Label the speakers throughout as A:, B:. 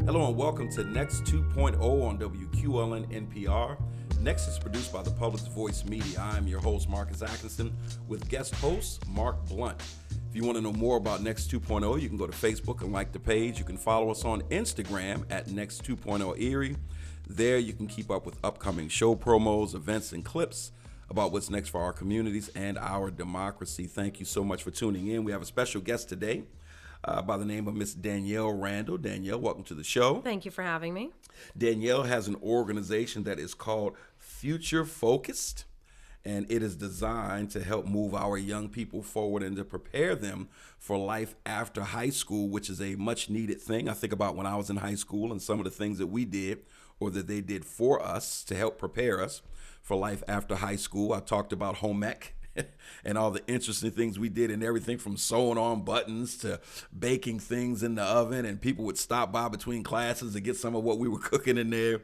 A: Hello and welcome to Next 2.0 on WQLN NPR. Next is produced by the Public Voice Media. I'm your host, Marcus Atkinson, with guest host Marc Blount. If you want to know more about Next 2.0, you can go to Facebook and like the page. You can follow us on Instagram at Next 2.0 Erie. There you can keep up with upcoming show promos, events, and clips about what's next for our communities and our democracy. Thank you so much for tuning in. We have a special guest today by the name of Miss Danielle Randall. Danielle, welcome to the show.
B: Thank you for having me.
A: Danielle has an organization that is called Future Focused, and it is designed to help move our young people forward and to prepare them for life after high school, which is a much needed thing. I think about when I was in high school and some of the things that we did or that they did for us to help prepare us for life after high school. I talked about home ec and all the interesting things we did, and everything from sewing on buttons to baking things in the oven, and people would stop by between classes to get some of what we were cooking in there.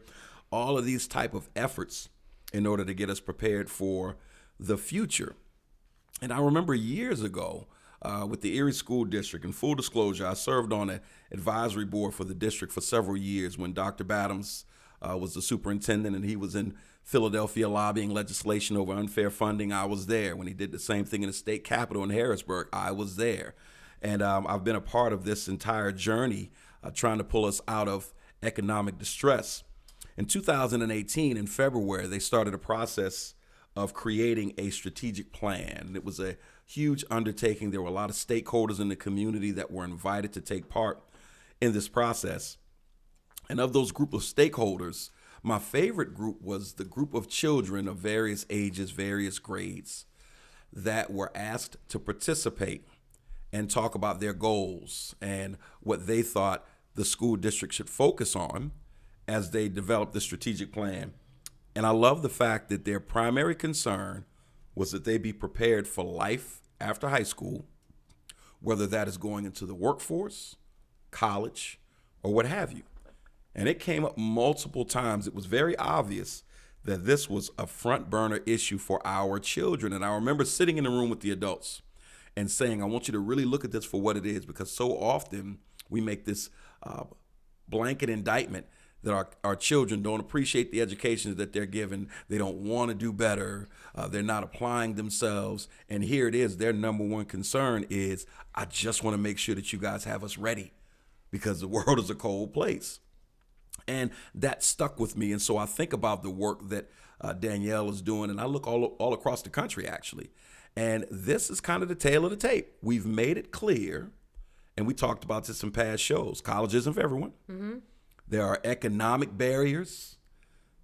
A: All of these type of efforts in order to get us prepared for the future. And I remember years ago with the Erie School District, and full disclosure, I served on an advisory board for the district for several years when Dr. Badams was the superintendent, and he was in Philadelphia lobbying legislation over unfair funding. I was there. When he did the same thing in the state capitol in Harrisburg, I was there. And I've been a part of this entire journey trying to pull us out of economic distress. In 2018, in February, they started a process of creating a strategic plan. And it was a huge undertaking. There were a lot of stakeholders in the community that were invited to take part in this process. And of those group of stakeholders, my favorite group was the group of children of various ages, various grades, that were asked to participate and talk about their goals and what they thought the school district should focus on as they developed the strategic plan. And I love the fact that their primary concern was that they be prepared for life after high school, whether that is going into the workforce, college, or what have you. And it came up multiple times. It was very obvious that this was a front burner issue for our children. And I remember sitting in the room with the adults and saying, I want you to really look at this for what it is, because so often we make this blanket indictment that our children don't appreciate the education that they're given. They don't want to do better. They're not applying themselves. And here it is. Their number one concern is, I just want to make sure that you guys have us ready, because the world is a cold place. And that stuck with me. And so I think about the work that Danielle is doing, and I look all across the country, actually. And this is kind of the tail of the tape. We've made it clear, and we talked about this in past shows. College isn't for everyone. Mm-hmm. There are economic barriers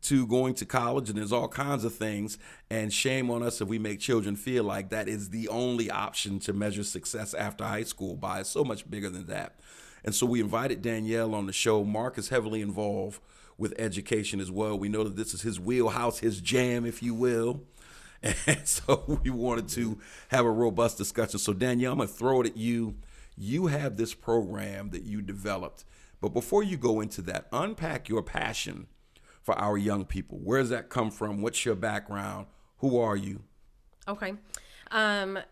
A: to going to college, and there's all kinds of things. And shame on us if we make children feel like that is the only option to measure success after high school by. It's so much bigger than that. And so we invited Danielle on the show. Marc is heavily involved with education as well. We know that this is his wheelhouse, his jam, if you will. And so we wanted to have a robust discussion. So Danielle, I'm going to throw it at you. You have this program that you developed. But before you go into that, unpack your passion for our young people. Where does that come from? What's your background? Who are you?
B: Okay.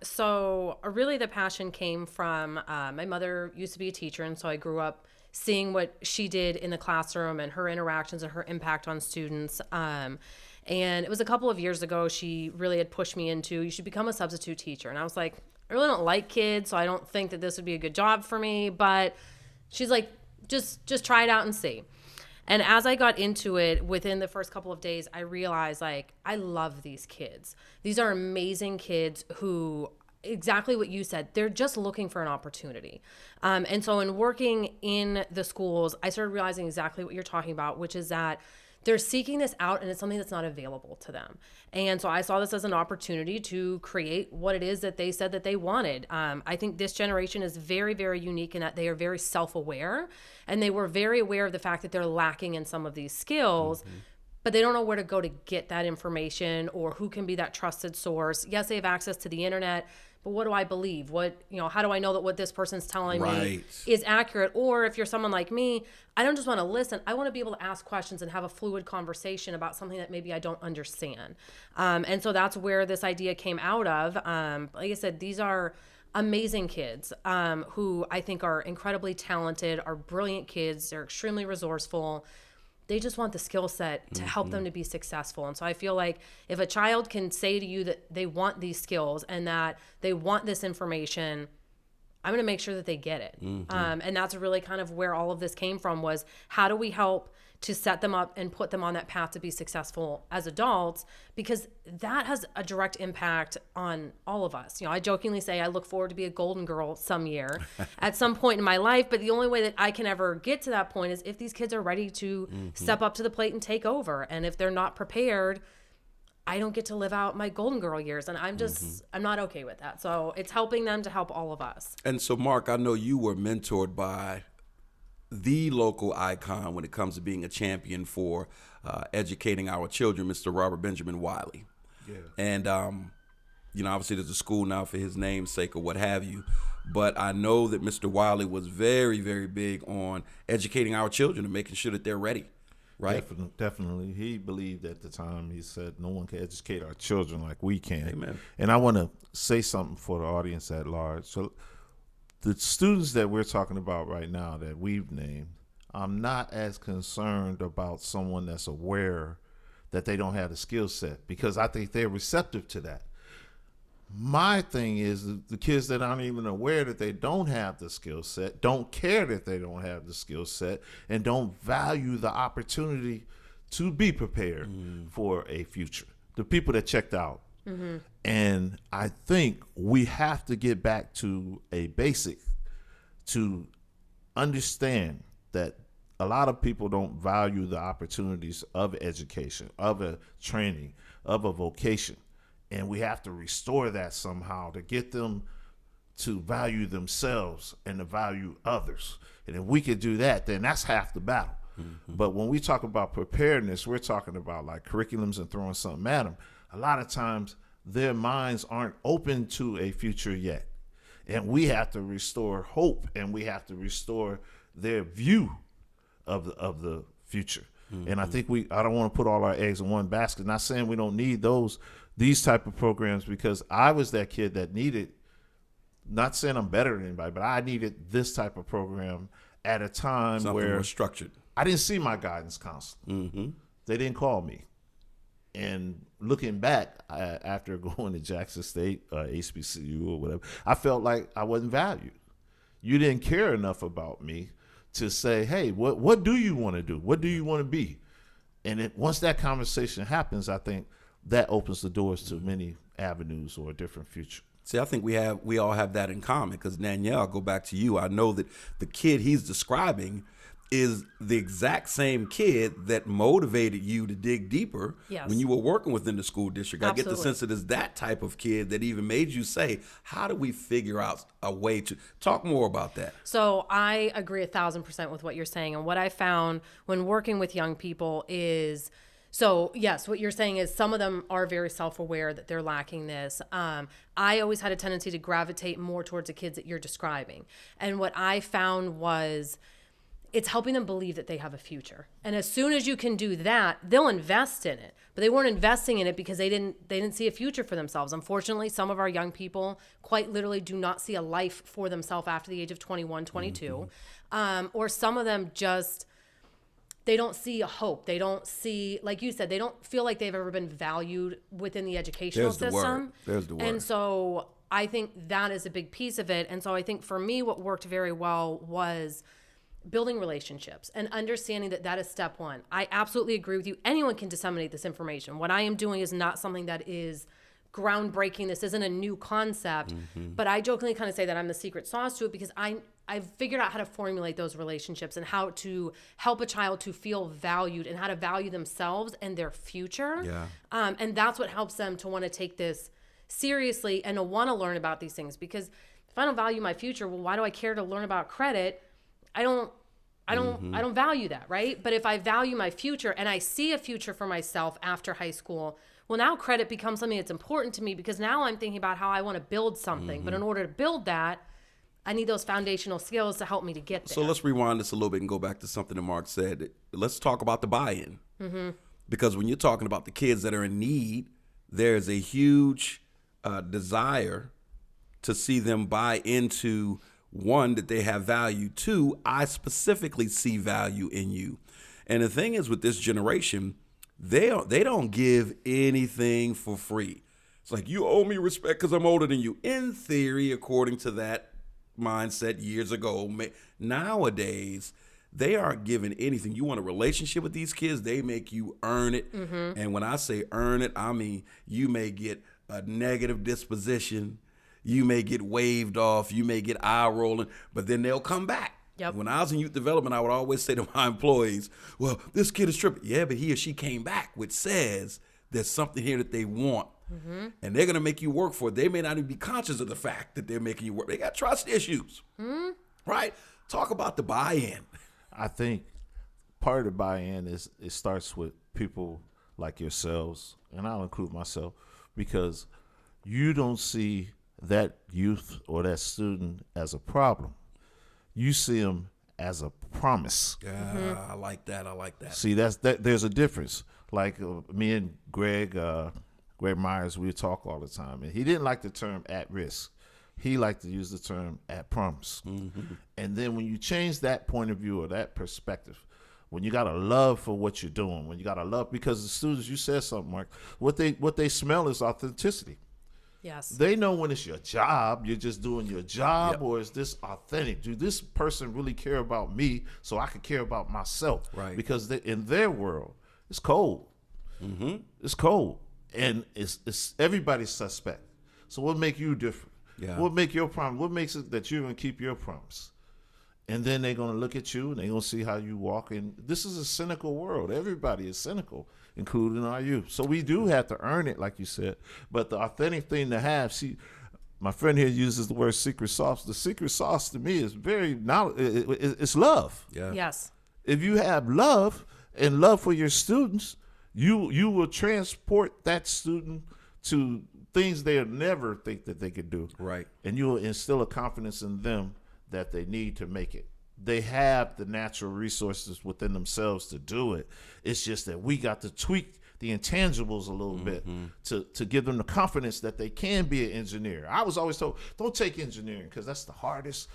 B: So really the passion came from, my mother used to be a teacher. And so I grew up seeing what she did in the classroom and her interactions and her impact on students. And it was a couple of years ago, she really had pushed me into, you should become a substitute teacher. And I was like, I really don't like kids, so I don't think that this would be a good job for me. But she's like, just try it out and see. And as I got into it, within the first couple of days, I realized, like, I love these kids. These are amazing kids who, exactly what you said, they're just looking for an opportunity. And so in working in the schools, I started realizing exactly what you're talking about, which is that they're seeking this out and it's something that's not available to them. And so I saw this as an opportunity to create what it is that they said that they wanted. I think this generation is very, very unique in that they are very self-aware, and they were very aware of the fact that they're lacking in some of these skills, but they don't know where to go to get that information or who can be that trusted source. Yes, they have access to the internet, but what do I believe? How do I know that what this person's telling me is accurate? Or if you're someone like me, I don't just want to listen. I want to be able to ask questions and have a fluid conversation about something that maybe I don't understand. And so that's where this idea came out of. Like I said, these are amazing kids who I think are incredibly talented, are brilliant kids. They're extremely resourceful. They just want the skill set to help them to be successful. And so I feel like if a child can say to you that they want these skills and that they want this information, I'm going to make sure that they get it. And that's really kind of where all of this came from, was how do we help to set them up and put them on that path to be successful as adults, because that has a direct impact on all of us. You know, I jokingly say I look forward to be a golden girl some year at some point in my life, but the only way that I can ever get to that point is if these kids are ready to step up to the plate and take over. And if they're not prepared, I don't get to live out my golden girl years, and I'm just, I'm not okay with that. So it's helping them to help all of us.
A: And so, Marc, I know you were mentored by the local icon when it comes to being a champion for educating our children, Mr. Robert Benjamin Wiley.
C: Yeah.
A: And, you know, obviously there's a school now for his namesake or what have you. But I know that Mr. Wiley was very, very big on educating our children and making sure that they're ready. Right?
C: Definitely. He believed at the time, he said, no one can educate our children like we can.
A: Amen.
C: And I want to say something for the audience at large. So the students that we're talking about right now that we've named, I'm not as concerned about someone that's aware that they don't have the skill set, because I think they're receptive to that. My thing is the kids that aren't even aware that they don't have the skill set, don't care that they don't have the skill set, and don't value the opportunity to be prepared for a future. The people that checked out. And I think we have to get back to a basic to understand that a lot of people don't value the opportunities of education, of a training, of a vocation. And we have to restore that somehow to get them to value themselves and to value others. And if we could do that, then that's half the battle. But when we talk about preparedness, we're talking about like curriculums and throwing something at them. A lot of times their minds aren't open to a future yet. And we have to restore hope, and we have to restore their view of the future. And I think I don't want to put all our eggs in one basket. Not saying we don't need these type of programs, because I was that kid that needed, not saying I'm better than anybody, but I needed this type of program at a time
A: Something
C: where
A: more structured.
C: I didn't see my guidance counselor. They didn't call me. And looking back, after going to Jackson State, HBCU or whatever, I felt like I wasn't valued. You didn't care enough about me to say, hey, what do you want to do? What do you want to be? And once that conversation happens, I think that opens the doors to many avenues or a different future.
A: See, I think we all have that in common, because Danielle, I'll go back to you. I know that the kid he's describing is the exact same kid that motivated you to dig deeper when you were working within the school district.
B: Absolutely.
A: I get the sense that it's that type of kid that even made you say, how do we figure out a way to talk more about that?
B: So I agree 1,000% with what you're saying. And what I found when working with young people is, so yes, what you're saying is some of them are very self-aware that they're lacking this. I always had a tendency to gravitate more towards the kids that you're describing. And what I found was it's helping them believe that they have a future. And as soon as you can do that, they'll invest in it. But they weren't investing in it because they didn't see a future for themselves. Unfortunately, some of our young people quite literally do not see a life for themselves after the age of 21, 22. Or some of them just, they don't see a hope. They don't see, like you said, they don't feel like they've ever been valued within the educational system.
A: There's the word.
B: And so I think that is a big piece of it. And so I think for me, what worked very well was building relationships and understanding that that is step one. I absolutely agree with you. Anyone can disseminate this information. What I am doing is not something that is groundbreaking. This isn't a new concept, but I jokingly kind of say that I'm the secret sauce to it, because I've figured out how to formulate those relationships and how to help a child to feel valued and how to value themselves and their future.
A: Yeah.
B: And that's what helps them to want to take this seriously and to want to learn about these things. Because if I don't value my future, well, why do I care to learn about credit? I don't value that, right? But if I value my future and I see a future for myself after high school, well, now credit becomes something that's important to me, because now I'm thinking about how I want to build something. But in order to build that, I need those foundational skills to help me to get there.
A: So let's rewind this a little bit and go back to something that Marc said. Let's talk about the buy-in. Because when you're talking about the kids that are in need, there's a huge desire to see them buy into, one, that they have value. Two, I specifically see value in you. And the thing is with this generation, they don't give anything for free. It's like, you owe me respect because I'm older than you. In theory, according to that mindset years ago, nowadays, they aren't giving anything. You want a relationship with these kids, they make you earn it. And when I say earn it, I mean you may get a negative disposition. You may get waved off. You may get eye rolling, but then they'll come back.
B: Yep.
A: When I was in youth development, I would always say to my employees, well, this kid is tripping. Yeah, but he or she came back, which says there's something here that they want. And they're going to make you work for it. They may not even be conscious of the fact that they're making you work. They got trust issues, right? Talk about the buy-in.
C: I think part of the buy-in is it starts with people like yourselves, and I'll include myself, because you don't see that youth or that student as a problem. You see them as a promise.
A: Yeah, I like that. I like that.
C: See, there's a difference. Like me and Greg Myers, we talk all the time, and he didn't like the term at risk. He liked to use the term at promise. And then when you change that point of view or that perspective, when you got a love for what you're doing, when you got a love, because the students, you said something, Mark, what they smell is authenticity.
B: Yes.
C: They know when it's your job, you're just doing your job, or is this authentic? Do this person really care about me so I can care about myself?
A: Right.
C: Because in their world, it's cold. It's cold. And it's everybody's suspect. So what make you different?
A: Yeah.
C: What make your promise? What makes it that you're going to keep your promise? And then they're going to look at you and they're going to see how you walk. And this is a cynical world. Everybody is cynical, including our youth. So we do have to earn it, like you said. But the authentic thing to have, see, my friend here uses the word secret sauce. The secret sauce to me is it's love.
A: Yeah.
B: Yes.
C: If you have love and love for your students, you will transport that student to things they'll never think that they could do.
A: Right.
C: And you will instill a confidence in them that they need to make it. They have the natural resources within themselves to do it. It's just that we got to tweak the intangibles a little bit to give them the confidence that they can be an engineer. I was always told, don't take engineering because that's the hardest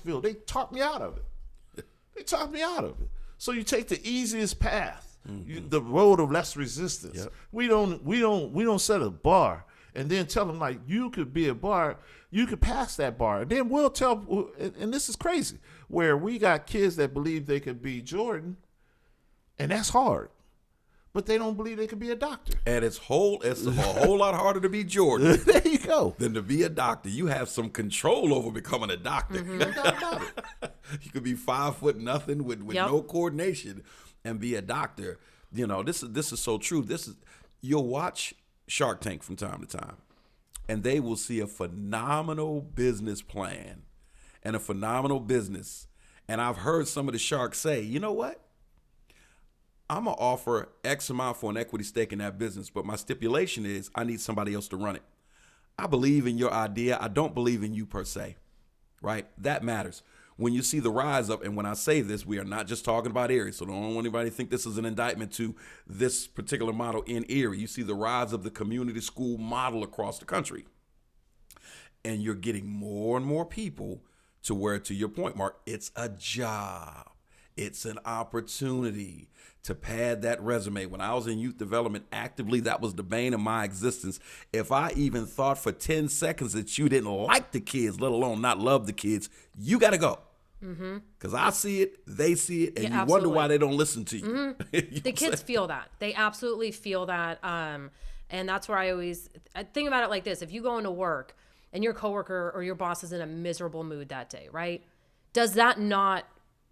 C: field. They talked me out of it. So you take the easiest path. The road of less resistance.
A: Yep.
C: We don't set a bar and then tell them like you could be a bar, you could pass that bar, and then we'll tell. And this is crazy, where we got kids that believe they could be Jordan, and that's hard, but they don't believe they could be a doctor.
A: And it's a whole lot harder to be Jordan.
C: There you go.
A: Than to be a doctor. You have some control over becoming a doctor.
C: No doubt about it.
A: You could be 5 foot nothing with no coordination and be a doctor. You know, this is so true. You'll watch Shark Tank from time to time, and they will see a phenomenal business plan and a phenomenal business. And I've heard some of the sharks say, you know what? I'm going to offer X amount for an equity stake in that business, but my stipulation is I need somebody else to run it. I believe in your idea. I don't believe in you per se, right? That matters. When you see the rise of, and when I say this, we are not just talking about Erie, so don't want anybody to think this is an indictment to this particular model in Erie. You see the rise of the community school model across the country. And you're getting more and more people to where, to your point, Mark, it's a job. It's an opportunity to pad that resume. When I was in youth development actively, that was the bane of my existence. If I even thought for 10 seconds that you didn't like the kids, let alone not love the kids, you got to go. Because I see it, they see it, and you wonder why they don't listen to you.
B: The kids feel that. They absolutely feel that. And that's where I think about it like this. If you go into work and your coworker or your boss is in a miserable mood that day, right? Does that not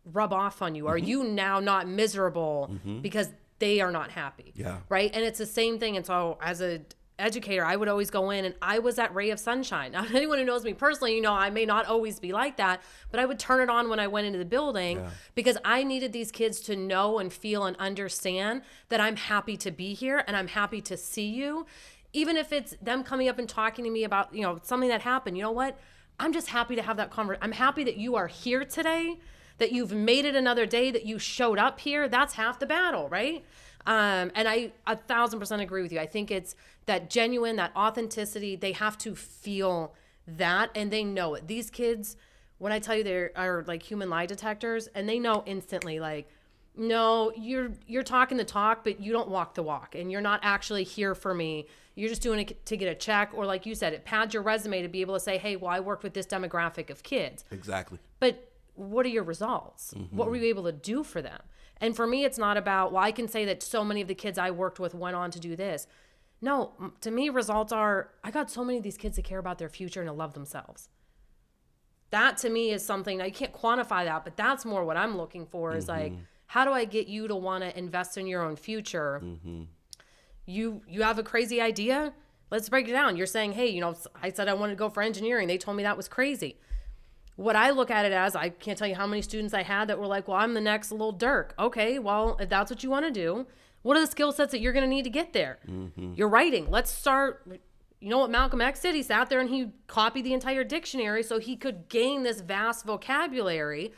B: rub off on you? Are you now not miserable because they are not happy?
A: Yeah.
B: Right? And it's the same thing. And so as a educator, I would always go in and I was that ray of sunshine. Now, anyone who knows me personally, you know, I may not always be like that, but I would turn it on when I went into the building because I needed these kids to know and feel and understand that I'm happy to be here and I'm happy to see you. Even if it's them coming up and talking to me about, you know, something that happened, you know what? I'm just happy to have that conversation. I'm happy that you are here today, that you've made it another day, that you showed up here. That's half the battle, right? And I 1,000% agree with you. I think it's that genuine, that authenticity. They have to feel that, and they know it. These kids, when I tell you they are like human lie detectors, and they know instantly, like, no, you're talking the talk, but you don't walk the walk, and you're not actually here for me. You're just doing it to get a check, or like you said, it pads your resume to be able to say, hey, well, I worked with this demographic of kids.
A: Exactly.
B: But what are your results? What were you able to do for them? And for me, it's not about, well, I can say that so many of the kids I worked with went on to do this. No, to me, results are, I got so many of these kids that care about their future and to love themselves. That to me is something, I can't quantify that, but that's more what I'm looking for is like, how do I get you to want to invest in your own future? You have a crazy idea? Let's break it down. You're saying, hey, you know, I said I wanted to go for engineering. They told me that was crazy. What I look at it as, I can't tell you how many students I had that were like, well, I'm the next little Dirk. Okay, well, if that's what you want to do, what are the skill sets that you're going to need to get there? You're writing. Let's start. You know what Malcolm X did? He sat there and he copied the entire dictionary so he could gain this vast vocabulary.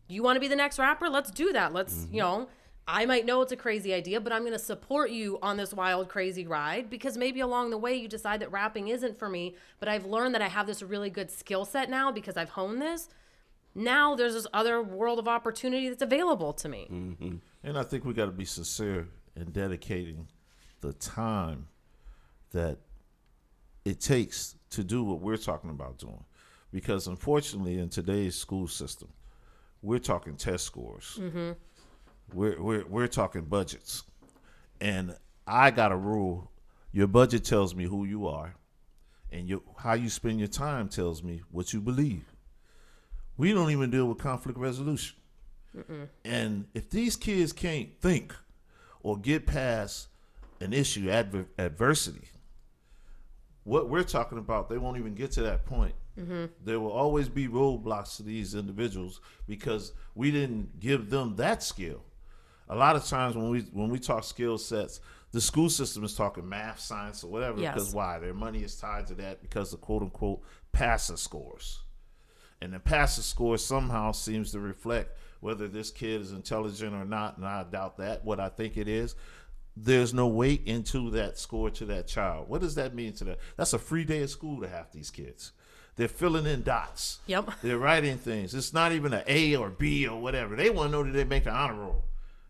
B: You want to be the next rapper? Let's do that. Let's, you know, I might know it's a crazy idea, but I'm going to support you on this wild, crazy ride because maybe along the way you decide that rapping isn't for me, but I've learned that I have this really good skill set now because I've honed this. Now there's this other world of opportunity that's available to me.
C: And I think we got to be sincere in dedicating the time that it takes to do what we're talking about doing. Because unfortunately, in today's school system, we're talking test scores. We're talking budgets. And I got a rule. Your budget tells me who you are, and how you spend your time tells me what you believe. We don't even deal with conflict resolution. And if these kids can't think or get past an issue, adversity, what we're talking about, they won't even get to that point. There will always be roadblocks to these individuals because we didn't give them that skill. A lot of times when we talk skill sets, the school system is talking math, science, or whatever.
B: Yes.
C: Because why? Their money is tied to that because of quote unquote passing scores. And the passing score somehow seems to reflect whether this kid is intelligent or not, and I doubt that. What I think it is, there's no weight into that score to that child. What does that mean to that? That's a free day of school to half these kids. They're filling in dots.
B: Yep.
C: They're writing things. It's not even an A or B or whatever. They want to know that they make an honor roll.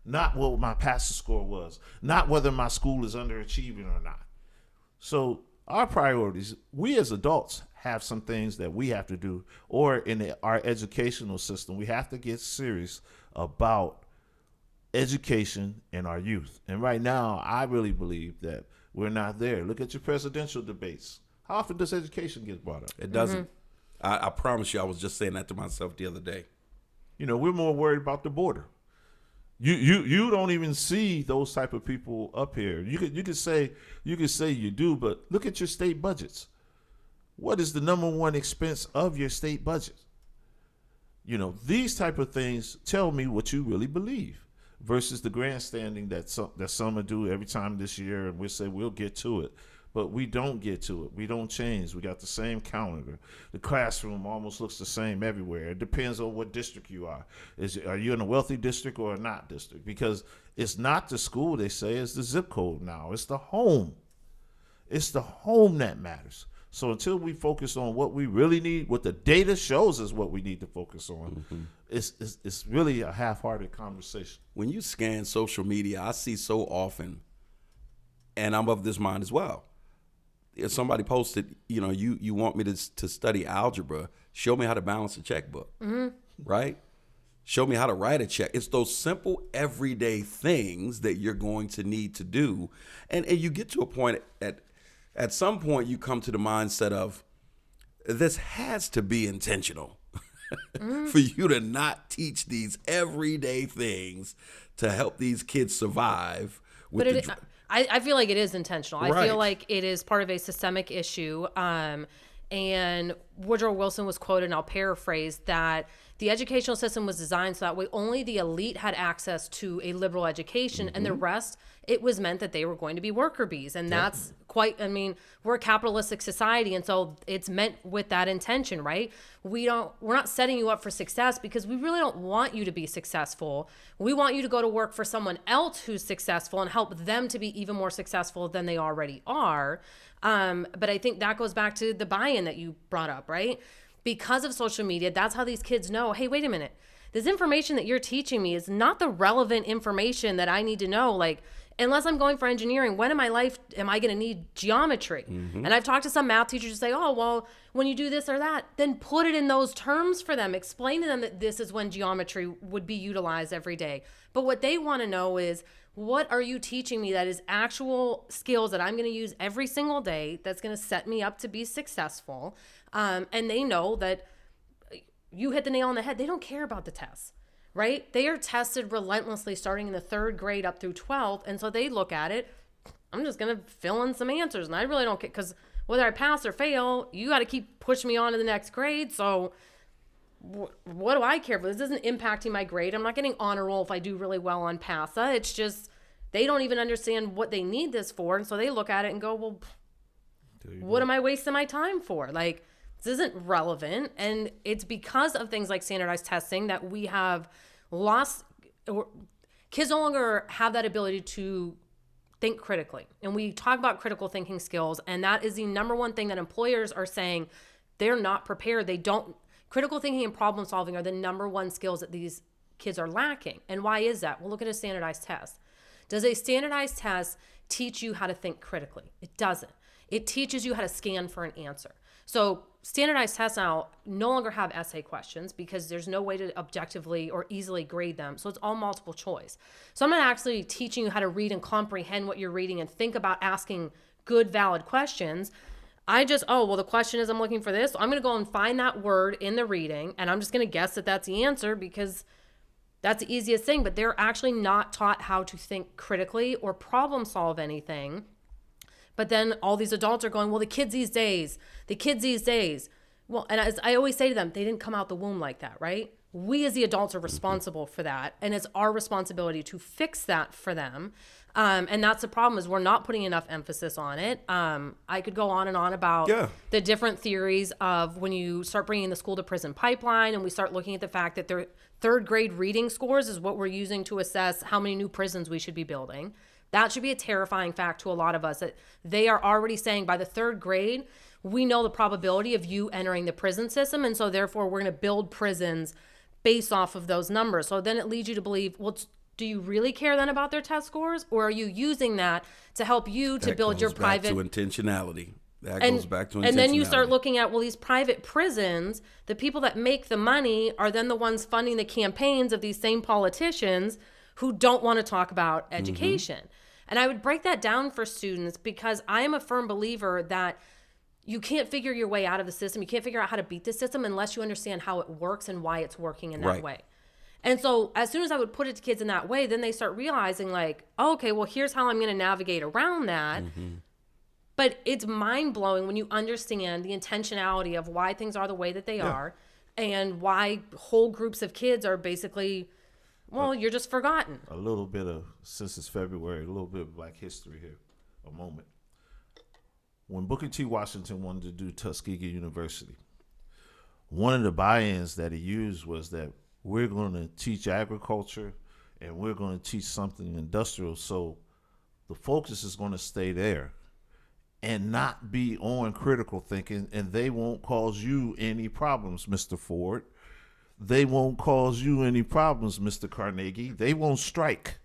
C: Not what my passing score was. Not whether my school is underachieving or not. So our priorities, we as adults have some things that we have to do, or in our educational system, we have to get serious about education in our youth. And right now, I really believe that we're not there. Look at your presidential debates. How often does education get brought up?
A: It doesn't. I promise you, I was just saying that to myself the other day.
C: You know, we're more worried about the border. You don't even see those type of people up here. You could say you do, but look at your state budgets. What is the number one expense of your state budget? You know, these type of things tell me what you really believe versus the grandstanding that some will do every time this year, and we'll say we'll get to it. But we don't get to it. We don't change. We got the same calendar. The classroom almost looks the same everywhere. It depends on what district you are. Are you in a wealthy district or a not district? Because it's not the school, they say, it's the zip code now. It's the home. It's the home that matters. So until we focus on what we really need, what the data shows us what we need to focus on, it's really a half-hearted conversation.
A: When you scan social media, I see so often, and I'm of this mind as well. If somebody posted, you know, you want me to study algebra, show me how to balance a checkbook, right? Show me how to write a check. It's those simple everyday things that you're going to need to do. And you get to a point at some point you come to the mindset of this has to be intentional for you to not teach these everyday things to help these kids survive.
B: I feel like it is intentional.
A: Right.
B: I feel like it is part of a systemic issue. And Woodrow Wilson was quoted, and I'll paraphrase, that the educational system was designed so that way only the elite had access to a liberal education, and the rest, it was meant that they were going to be worker bees. And that's quite, I mean, we're a capitalistic society, and so it's meant with that intention, right? We're not setting you up for success because we really don't want you to be successful. We want you to go to work for someone else who's successful and help them to be even more successful than they already are. But I think that goes back to the buy-in that you brought up, right? Because of social media, that's how these kids know, hey, wait a minute, this information that you're teaching me is not the relevant information that I need to know. Like, unless I'm going for engineering, when in my life am I going to need geometry? And I've talked to some math teachers who say, oh, well, when you do this or that, then put it in those terms for them. Explain to them that this is when geometry would be utilized every day. But what they want to know is, what are you teaching me that is actual skills that I'm going to use every single day that's going to set me up to be successful? And they know that you hit the nail on the head. They don't care about the tests, right? They are tested relentlessly starting in the 3rd grade up through 12th. And so they look at it, I'm just going to fill in some answers. And I really don't care, because whether I pass or fail, you got to keep pushing me on to the next grade. So what do I care for? This isn't impacting my grade. I'm not getting honor roll if I do really well on PASA. It's just, they don't even understand what they need this for. And so they look at it and go, well, what am I wasting my time for? Like, this isn't relevant. And it's because of things like standardized testing that we have lost, or kids no longer have that ability to think critically. And we talk about critical thinking skills, and that is the number one thing that employers are saying they're not prepared. Critical thinking and problem solving are the number one skills that these kids are lacking. And why is that? Well, look at a standardized test. Does a standardized test teach you how to think critically? It doesn't. It teaches you how to scan for an answer. So standardized tests now no longer have essay questions because there's no way to objectively or easily grade them. So it's all multiple choice. So I'm not actually teaching you how to read and comprehend what you're reading and think about asking good, valid questions. The question is I'm looking for this. So I'm going to go and find that word in the reading, and I'm just going to guess that that's the answer because that's the easiest thing. But they're actually not taught how to think critically or problem solve anything. But then all these adults are going, well, the kids these days. Well, and as I always say to them, they didn't come out the womb like that, right? We as the adults are responsible for that. And it's our responsibility to fix that for them. And that's the problem, is we're not putting enough emphasis on it. I could go on and on about the different theories of when you start bringing the school to prison pipeline, and we start looking at the fact that their 3rd grade reading scores is what we're using to assess how many new prisons we should be building. That should be a terrifying fact to a lot of us, that they are already saying by the 3rd grade, we know the probability of you entering the prison system. And so therefore we're going to build prisons based off of those numbers. So then it leads you to believe, well, do you really care then about their test scores, or are you using that to help you to build your private?
A: That goes back to intentionality.
B: And then you start looking at, well, these private prisons, the people that make the money are then the ones funding the campaigns of these same politicians who don't want to talk about education. And I would break that down for students, because I am a firm believer that you can't figure your way out of the system. You can't figure out how to beat the system unless you understand how it works and why it's working in that way. And so as soon as I would put it to kids in that way, then they start realizing like, oh, okay, well, here's how I'm going to navigate around that. But it's mind blowing when you understand the intentionality of why things are the way that they are, and why whole groups of kids are basically, well, you're just forgotten.
C: A little bit of, since it's February, a little bit of Black history here, a moment. When Booker T. Washington wanted to do Tuskegee University, one of the buy-ins that he used was that we're going to teach agriculture and we're going to teach something industrial. So the focus is going to stay there and not be on critical thinking, and they won't cause you any problems, Mr. Ford. They won't cause you any problems, Mr. Carnegie. They won't strike.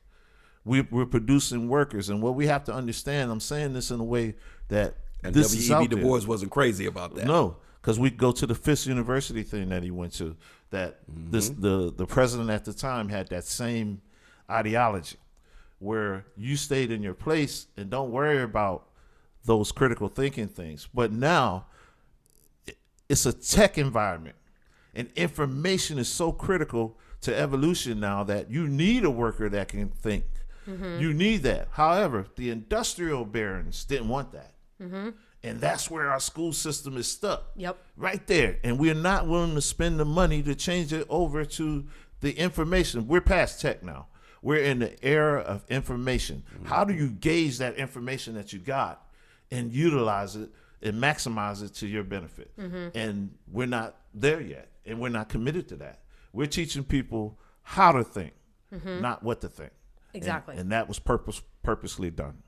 C: We're producing workers, and what we have to understand, I'm saying this in a way that
A: and
C: this is out
A: W.E.B. Du
C: there.
A: Bois wasn't crazy about that.
C: No, because we go to the Fisk University thing that he went to, that the president at the time had that same ideology, where you stayed in your place and don't worry about those critical thinking things. But now it's a tech environment, and information is so critical to evolution now that you need a worker that can think. You need that. However, the industrial barons didn't want that. And that's where our school system is stuck.
B: Yep.
C: Right there. And we're not willing to spend the money to change it over to the information. We're past tech now. We're in the era of information. How do you gauge that information that you got and utilize it and maximize it to your benefit? And we're not there yet. And we're not committed to that. We're teaching people how to think, not what to think.
B: Exactly.
C: And that was purposely done.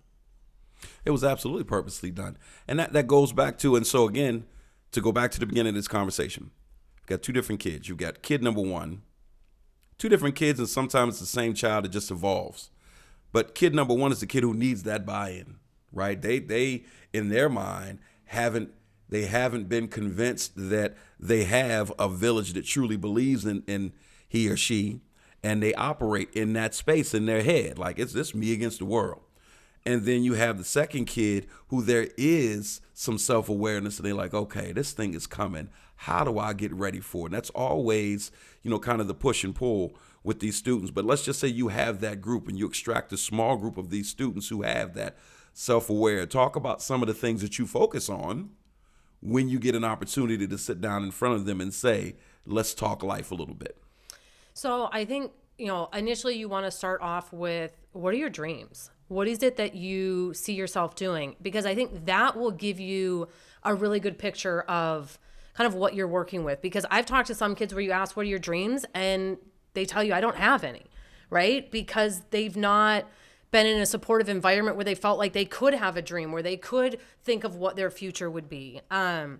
A: It was absolutely purposely done. And that goes back to, and so again, to go back to the beginning of this conversation, you've got two different kids. You've got kid number one, two different kids, and sometimes it's the same child, it just evolves. But kid number one is the kid who needs that buy-in, right? They in their mind, haven't been convinced that they have a village that truly believes in he or she, and they operate in that space in their head. Like, it's this me against the world. And then you have the second kid who there is some self-awareness, and they're like, okay, this thing is coming. How do I get ready for it? And that's always, kind of the push and pull with these students. But let's just say you have that group and you extract a small group of these students who have that self-aware. Talk about some of the things that you focus on when you get an opportunity to sit down in front of them and say, let's talk life a little bit.
B: So I think, initially you want to start off with, what are your dreams? What is it that you see yourself doing? Because I think that will give you a really good picture of kind of what you're working with. Because I've talked to some kids where you ask, what are your dreams? And they tell you, I don't have any, right? Because they've not been in a supportive environment where they felt like they could have a dream, where they could think of what their future would be. But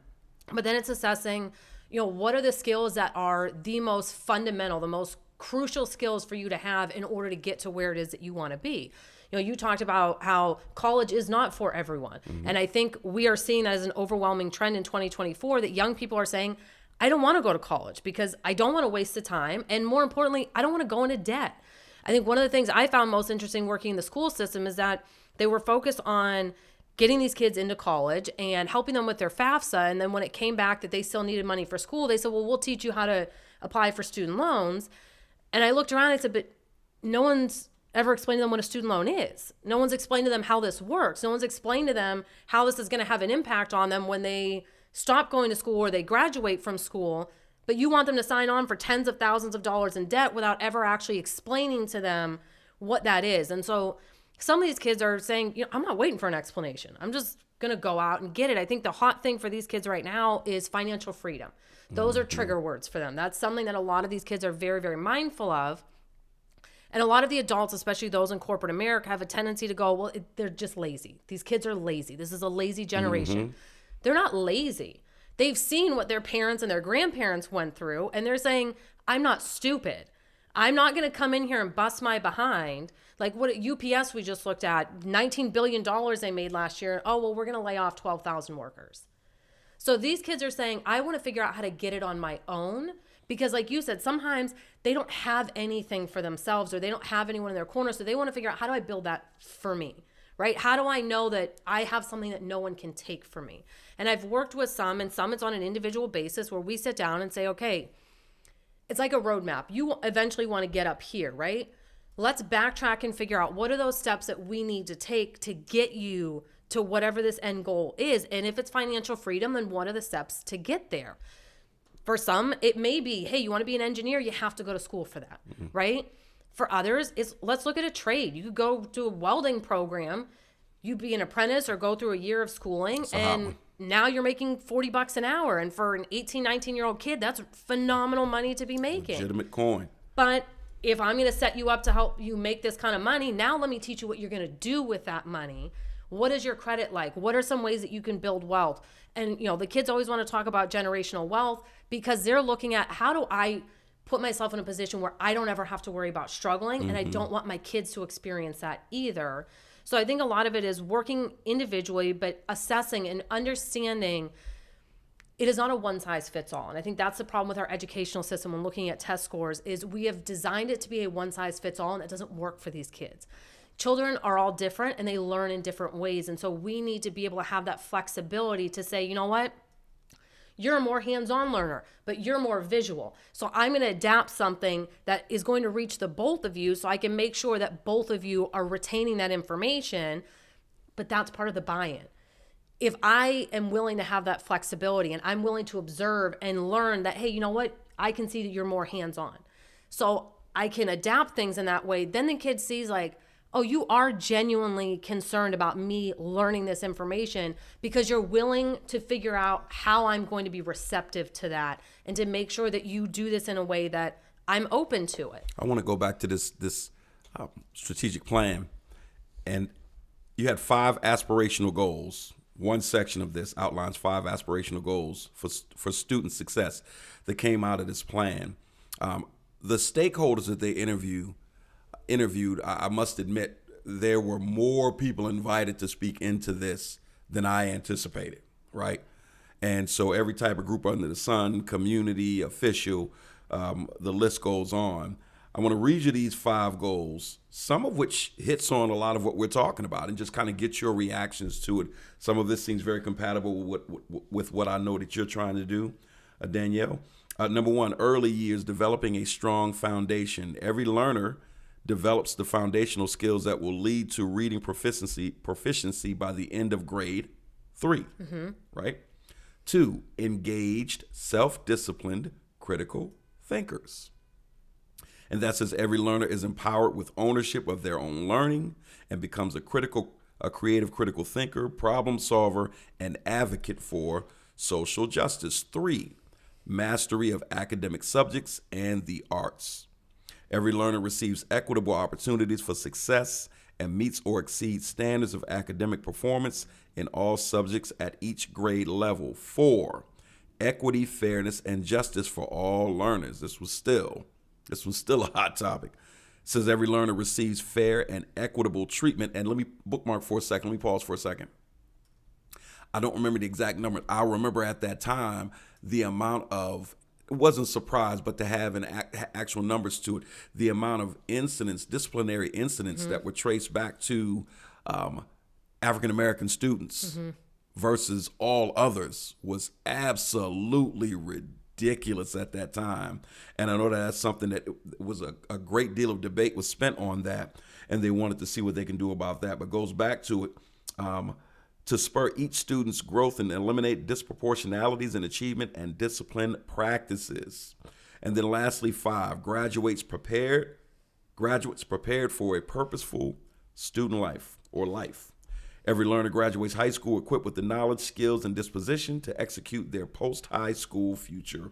B: then it's assessing, what are the skills that are the most fundamental, the most crucial skills for you to have in order to get to where it is that you want to be. You talked about how college is not for everyone. And I think we are seeing that as an overwhelming trend in 2024, that young people are saying, I don't want to go to college because I don't want to waste the time. And more importantly, I don't want to go into debt. I think one of the things I found most interesting working in the school system is that they were focused on getting these kids into college and helping them with their FAFSA. And then when it came back that they still needed money for school, they said, well, we'll teach you how to apply for student loans. And I looked around and I said, but no one's ever explained to them what a student loan is. No one's explained to them how this works. No one's explained to them how this is going to have an impact on them when they stop going to school or they graduate from school. But you want them to sign on for tens of thousands of dollars in debt without ever actually explaining to them what that is. And so some of these kids are saying, I'm not waiting for an explanation. I'm just going to go out and get it. I think the hot thing for these kids right now is financial freedom. Those are trigger words for them. That's something that a lot of these kids are very, very mindful of. And a lot of the adults, especially those in corporate America, have a tendency to go, well, they're just lazy. These kids are lazy. This is a lazy generation. They're not lazy. They've seen what their parents and their grandparents went through, and they're saying, I'm not stupid. I'm not going to come in here and bust my behind. Like what at UPS we just looked at, $19 billion they made last year. Oh, well, we're going to lay off 12,000 workers. So these kids are saying, I want to figure out how to get it on my own. Because like you said, sometimes they don't have anything for themselves or they don't have anyone in their corner. So they want to figure out, how do I build that for me, right? How do I know that I have something that no one can take from me? And I've worked with some, and some it's on an individual basis where we sit down and say, okay, it's like a roadmap. You eventually want to get up here, right? Let's backtrack and figure out what are those steps that we need to take to get you to whatever this end goal is. And if it's financial freedom, then what are the steps to get there? For some, it may be, hey, you want to be an engineer, you have to go to school for that, right? For others, it's let's look at a trade. You could go to a welding program, you be an apprentice or go through a year of schooling, and now you're making $40 an hour. And for an 18, 19-year-old kid, that's phenomenal money to be making.
A: Legitimate coin.
B: But if I'm going to set you up to help you make this kind of money, now let me teach you what you're going to do with that money. What is your credit like? What are some ways that you can build wealth? And, the kids always want to talk about generational wealth because they're looking at, how do I put myself in a position where I don't ever have to worry about struggling, and I don't want my kids to experience that either. So I think a lot of it is working individually, but assessing and understanding it is not a one size fits all. And I think that's the problem with our educational system when looking at test scores, is we have designed it to be a one size fits all, and it doesn't work for these kids. Children are all different and they learn in different ways. And so we need to be able to have that flexibility to say, you know what? You're a more hands-on learner, but you're more visual. So I'm going to adapt something that is going to reach the both of you so I can make sure that both of you are retaining that information. But that's part of the buy-in. if I am willing to have that flexibility and I'm willing to observe and learn that, hey, you know what? I can see that you're more hands-on. So I can adapt things in that way. Then the kid sees like, oh, you are genuinely concerned about me learning this information because you're willing to figure out how I'm going to be receptive to that and to make sure that you do this in a way that I'm open to it.
A: I want to go back to this strategic plan. And you had 5 aspirational goals. One section of this outlines 5 aspirational goals for student success that came out of this plan. The stakeholders that they interviewed, I must admit, there were more people invited to speak into this than I anticipated, right? And so every type of group under the sun, community, official, the list goes on. I want to read you these 5 goals, some of which hits on a lot of what we're talking about and just kind of get your reactions to it. Some of this seems very compatible with what I know that you're trying to do, Danielle. Number 1, early years, developing a strong foundation. Every learner develops the foundational skills that will lead to reading proficiency by the end of grade 3, right? 2, engaged, self-disciplined, critical thinkers. And that says every learner is empowered with ownership of their own learning and becomes a creative critical thinker, problem solver, and advocate for social justice. 3, mastery of academic subjects and the arts. Every learner receives equitable opportunities for success and meets or exceeds standards of academic performance in all subjects at each grade level. 4, equity, fairness, and justice for all learners. This was still a hot topic. It says every learner receives fair and equitable treatment. And let me bookmark for a second. Let me pause for a second. I don't remember the exact number. I remember at that time the amount of, it wasn't surprised, but to have an actual numbers to it, the amount of incidents, disciplinary incidents that were traced back to African-American students versus all others was absolutely ridiculous at that time. And I know that's something that was a great deal of debate was spent on that, and they wanted to see what they can do about that. But goes back to it, to spur each student's growth and eliminate disproportionalities in achievement and discipline practices. And then lastly, 5, graduates prepared for a purposeful student life or life. Every learner graduates high school equipped with the knowledge, skills, and disposition to execute their post-high school future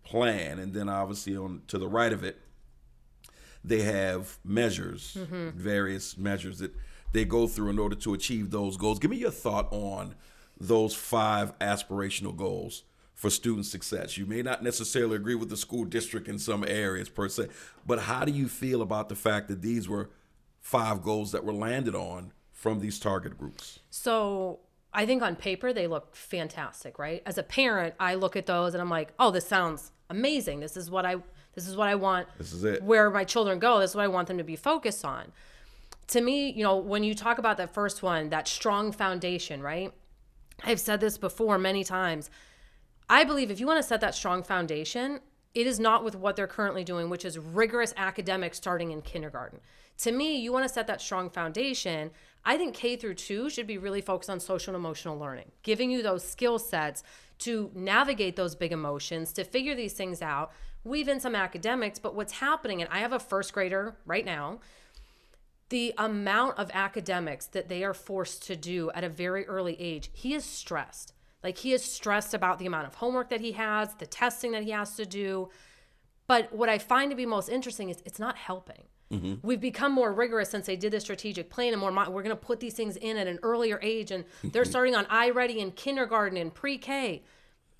A: plan. And then obviously to the right of it, they have measures, various measures that they go through in order to achieve those goals. Give me your thought on those 5 aspirational goals for student success. You may not necessarily agree with the school district in some areas per se, but how do you feel about the fact that these were 5 goals that were landed on from these target groups?
B: So I think on paper they look fantastic, right? As a parent, I look at those and I'm like, oh, this sounds amazing. This is what I want. This is it. Where my children go, this is what I want them to be focused on. To me, when you talk about that first one, that strong foundation, right? I've said this before many times. I believe if you want to set that strong foundation, it is not with what they're currently doing, which is rigorous academics starting in kindergarten. To me, you want to set that strong foundation. I think K through 2 should be really focused on social and emotional learning, giving you those skill sets to navigate those big emotions, to figure these things out, weave in some academics. But what's happening, and I have a first grader right now, the amount of academics that they are forced to do at a very early age, he is stressed. Like, he is stressed about the amount of homework that he has, the testing that he has to do. But what I find to be most interesting is it's not helping. We've become more rigorous since they did the strategic plan, and we're going to put these things in at an earlier age, and they're starting on iReady in kindergarten and pre-K.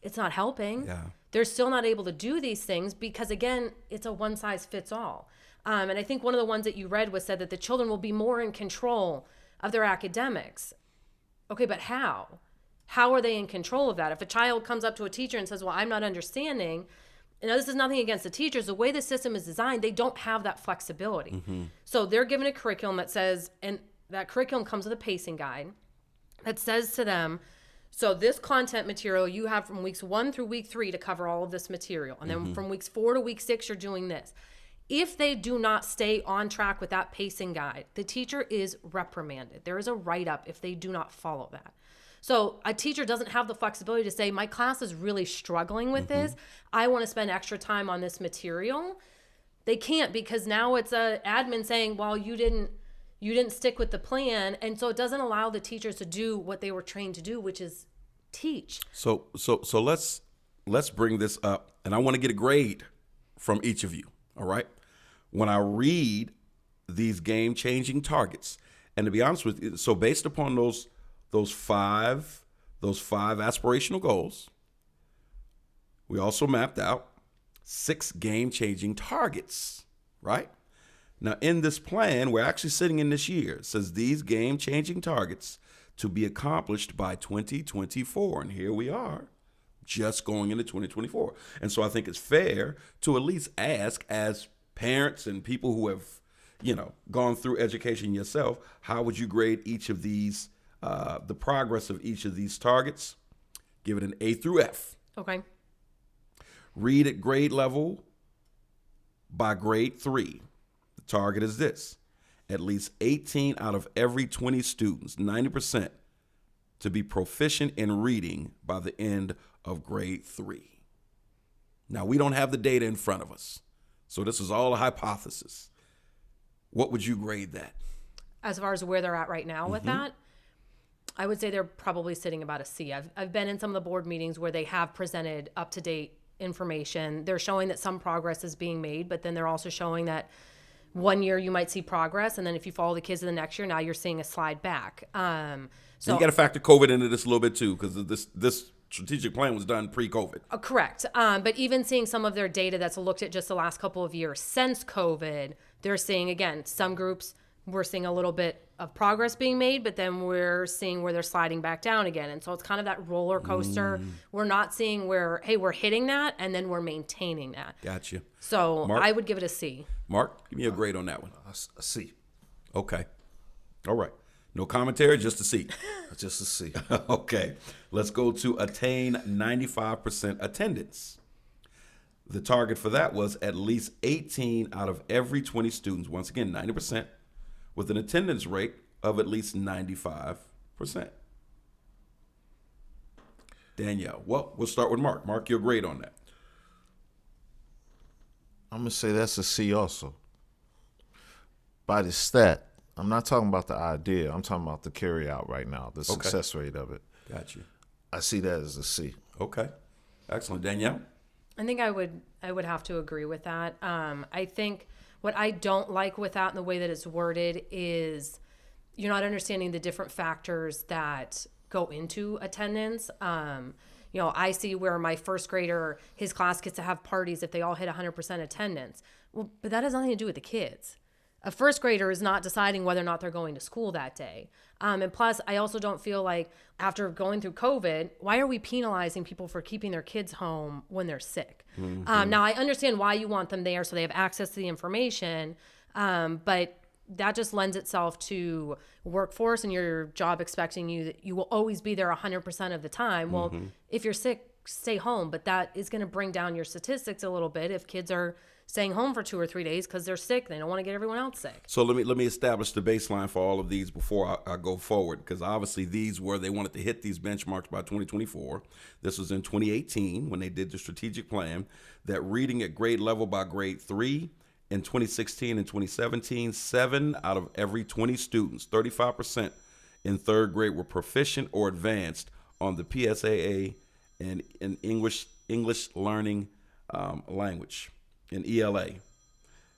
B: It's not helping. Yeah. They're still not able to do these things because, again, it's a one-size-fits-all. And I think one of the ones that you read said that the children will be more in control of their academics. Okay, but how? How are they in control of that? If a child comes up to a teacher and says, well, I'm not understanding, and this is nothing against the teachers, the way the system is designed, they don't have that flexibility. So they're given a curriculum that says, and that curriculum comes with a pacing guide that says to them, so this content material, you have from weeks 1 through week 3 to cover all of this material. And then from weeks 4 to week 6, you're doing this. If they do not stay on track with that pacing guide, the teacher is reprimanded. There is a write-up if they do not follow that. So a teacher doesn't have the flexibility to say, my class is really struggling with this. I want to spend extra time on this material. They can't, because now it's a admin saying, well, you didn't stick with the plan. And so it doesn't allow the teachers to do what they were trained to do, which is teach.
A: So let's bring this up, and I want to get a grade from each of you. All right. When I read these game-changing targets, and to be honest with you, so based upon those five aspirational goals, we also mapped out 6 game-changing targets, right? Now, in this plan, we're actually sitting in this year. It says these game-changing targets to be accomplished by 2024. And here we are, just going into 2024. And so I think it's fair to at least ask, as parents and people who have, gone through education yourself, how would you grade each of these, the progress of each of these targets? Give it an A through F.
B: Okay.
A: Read at grade level by grade 3. The target is this: at least 18 out of every 20 students, 90%, to be proficient in reading by the end of grade 3. Now, we don't have the data in front of us, so this is all a hypothesis. What would you grade that?
B: As far as where they're at right now with that, I would say they're probably sitting about a C. I've been in some of the board meetings where they have presented up-to-date information. They're showing that some progress is being made, but then they're also showing that one year you might see progress, and then if you follow the kids to the next year, now you're seeing a slide back.
A: So you got to factor COVID into this a little bit too, because this strategic plan was done pre-COVID.
B: Correct. But even seeing some of their data that's looked at just the last couple of years since COVID, they're seeing, again, some groups, we're seeing a little bit of progress being made, but then we're seeing where they're sliding back down again. And so it's kind of that roller coaster. We're not seeing where, hey, we're hitting that, and then we're maintaining that.
A: Gotcha.
B: So
A: Mark?
B: I would give it a C.
A: Mark, give me a grade on that one.
C: A C.
A: Okay. All right. No commentary, just a C.
C: Just a C.
A: Okay. Let's go to attain 95% attendance. The target for that was at least 18 out of every 20 students, once again, 90%, with an attendance rate of at least 95%. Danielle, well, we'll start with Mark. Mark, your grade on that.
C: I'm going to say that's a C also. By the stat, I'm not talking about the idea. I'm talking about the carry out right now, the success rate of it.
A: Got you.
C: I see that as a C.
A: Okay. Excellent. Danielle?
B: I think I would have to agree with that. I think what I don't like with that and the way that it's worded is you're not understanding the different factors that go into attendance. I see where my first grader, his class gets to have parties if they all hit 100% attendance. Well, but that has nothing to do with the kids. A first grader is not deciding whether or not they're going to school that day. And plus, I also don't feel like after going through COVID, why are we penalizing people for keeping their kids home when they're sick? Now, I understand why you want them there so they have access to the information, but that just lends itself to workforce and your job expecting you that you will always be there 100% of the time. Well, if you're sick, stay home, but that is going to bring down your statistics a little bit if kids are staying home for 2 or 3 days because they're sick. They don't want to get everyone else sick.
A: So let me establish the baseline for all of these before I go forward, because obviously these were, they wanted to hit these benchmarks by 2024. This was in 2018 when they did the strategic plan, that reading at grade level by grade 3. In 2016 and 2017, 7 out of every 20 students, 35% in third grade, were proficient or advanced on the PSAA and in English learning language, in ELA.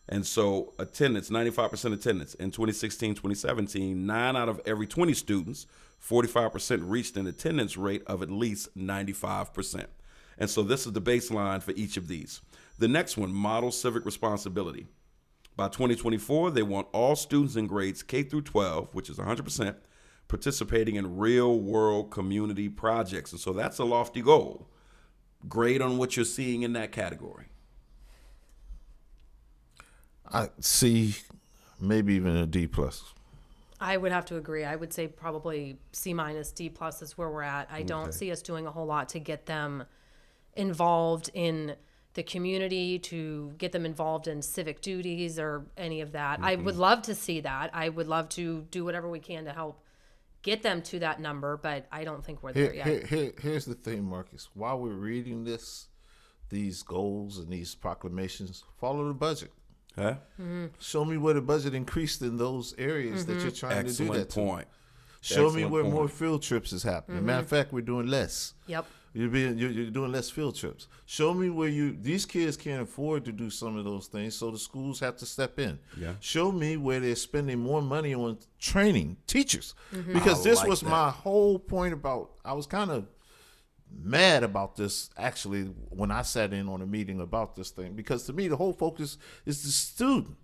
A: And so attendance, 95% attendance. In 2016, 2017, 9 out of every 20 students, 45% reached an attendance rate of at least 95%. And so this is the baseline for each of these. The next one, model civic responsibility. By 2024, they want all students in grades K through 12, which is 100%, participating in real world community projects. And so that's a lofty goal. Grade on what you're seeing in that category.
C: I see maybe even a D+.
B: I would have to agree. I would say probably C-, D+ is where we're at. I don't see us doing a whole lot to get them involved in the community, to get them involved in civic duties or any of that. I would love to see that. I would love to do whatever we can to help get them to that number, but I don't think we're there yet.
C: Here's the thing, Marcus. While we're reading these goals and these proclamations, follow the budget.
A: Huh?
C: Show me where the budget increased in those areas that you're trying to do that to.
A: Point.
C: Show me where more field trips is happening. Matter of fact, we're doing less.
B: Yep.
C: You're doing less field trips. Show me where these kids can't afford to do some of those things, so the schools have to step in.
A: Yeah.
C: Show me where they're spending more money on training teachers, because this was my whole point about. I was kind of mad about this actually when I sat in on a meeting about this thing, because to me the whole focus is the student.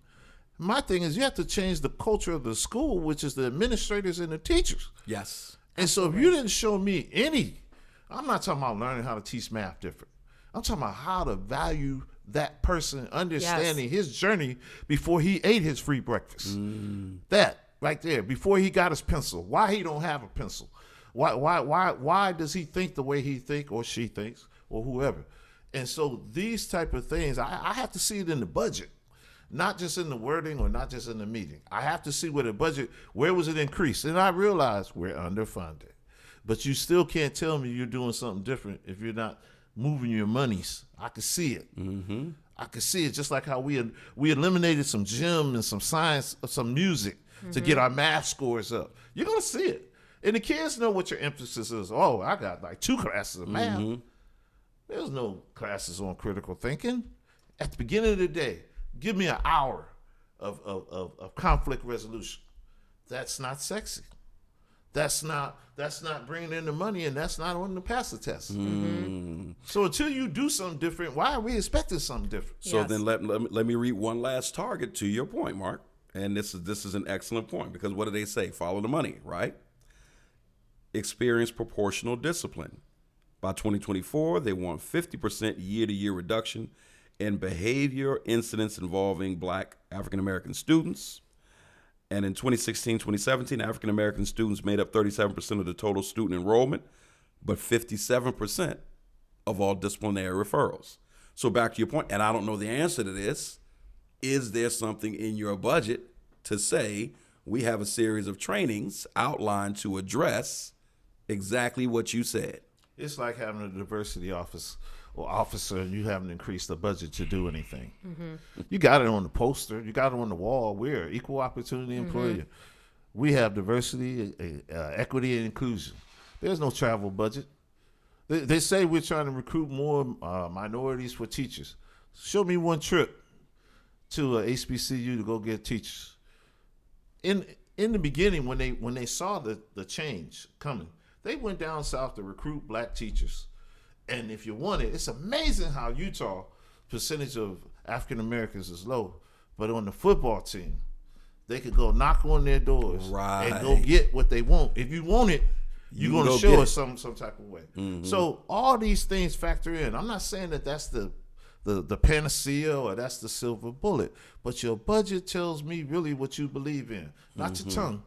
C: My thing is you have to change the culture of the school, which is the administrators and the teachers.
A: Yes.
C: And so if you didn't show me I'm not talking about learning how to teach math different. I'm talking about how to value that person, understanding his journey before he ate his free breakfast. That right there, before he got his pencil, why he don't have a pencil. Why does he think the way he think or she thinks or whoever? And so these type of things, I have to see it in the budget, not just in the wording or not just in the meeting. I have to see where the budget, where was it increased? And I realize we're underfunded. But you still can't tell me you're doing something different if you're not moving your monies. I can see it. I can see it, just like how we eliminated some gym and some science, some music to get our math scores up. You're going to see it. And the kids know what your emphasis is. Oh, I got like 2 classes of math. There's no classes on critical thinking. At the beginning of the day, give me an hour of conflict resolution. That's not sexy. That's not bringing in the money, and that's not on the pass the test. So until you do something different, why are we expecting something different?
A: So then let me read one last target to your point, Mark. And this is an excellent point, because what do they say? Follow the money, right? Experience proportional discipline. By 2024, they want 50% year-to-year reduction in behavior incidents involving Black African-American students. And in 2016-2017, African-American students made up 37% of the total student enrollment, but 57% of all disciplinary referrals. So back to your point, and I don't know the answer to this, is there something in your budget to say we have a series of trainings outlined to address exactly what you said?
C: It's like having a diversity office or officer, and you haven't increased the budget to do anything. You got it on the poster. You got it on the wall. We're an equal opportunity employer. We have diversity, equity, and inclusion. There's no travel budget. They say we're trying to recruit more minorities for teachers. Show me one trip to a HBCU to go get teachers. In the beginning, when they saw the change coming, they went down south to recruit Black teachers. And if you want it, it's amazing how Utah percentage of African Americans is low, but on the football team, they could go knock on their doors and go get what they want. If you want it, you're going to show us some type of way. So all these things factor in. I'm not saying that that's the panacea or that's the silver bullet, but your budget tells me really what you believe in, not your tongue.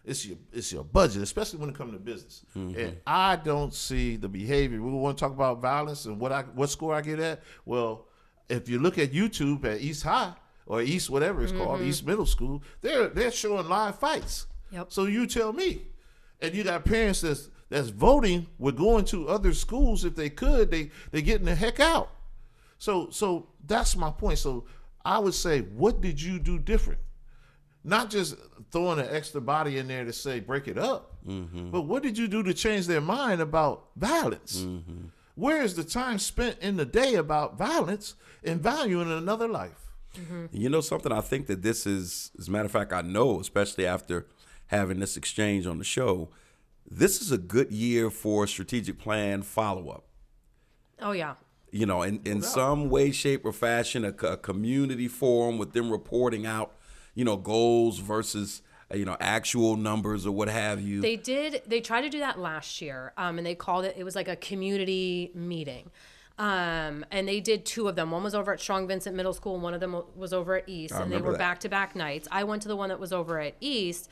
C: It's your budget, especially when it comes to business. And I don't see the behavior. We want to talk about violence and what score I get at. Well, if you look at YouTube at East High or East whatever it's called, East Middle School, they're showing live fights.
B: Yep.
C: So you tell me. And you got parents that's voting with going to other schools if they could. They getting the heck out. So that's my point. So I would say, what did you do different? Not just throwing an extra body in there to say break it up, but what did you do to change their mind about violence? Where is the time spent in the day about violence and valuing another life?
A: You know something? I think that this is, as a matter of fact, I know, especially after having this exchange on the show, this is a good year for strategic plan follow-up.
B: Oh, yeah.
A: You know, in some way, shape, or fashion, a community forum with them reporting out, you know, goals versus, you know, actual numbers or what have you.
B: They tried to do that last year, and they called it was like a community meeting. And they did 2 of them. One was over at Strong Vincent Middle School, and one of them was over at East. And they were back-to-back nights. I went to the one that was over at East,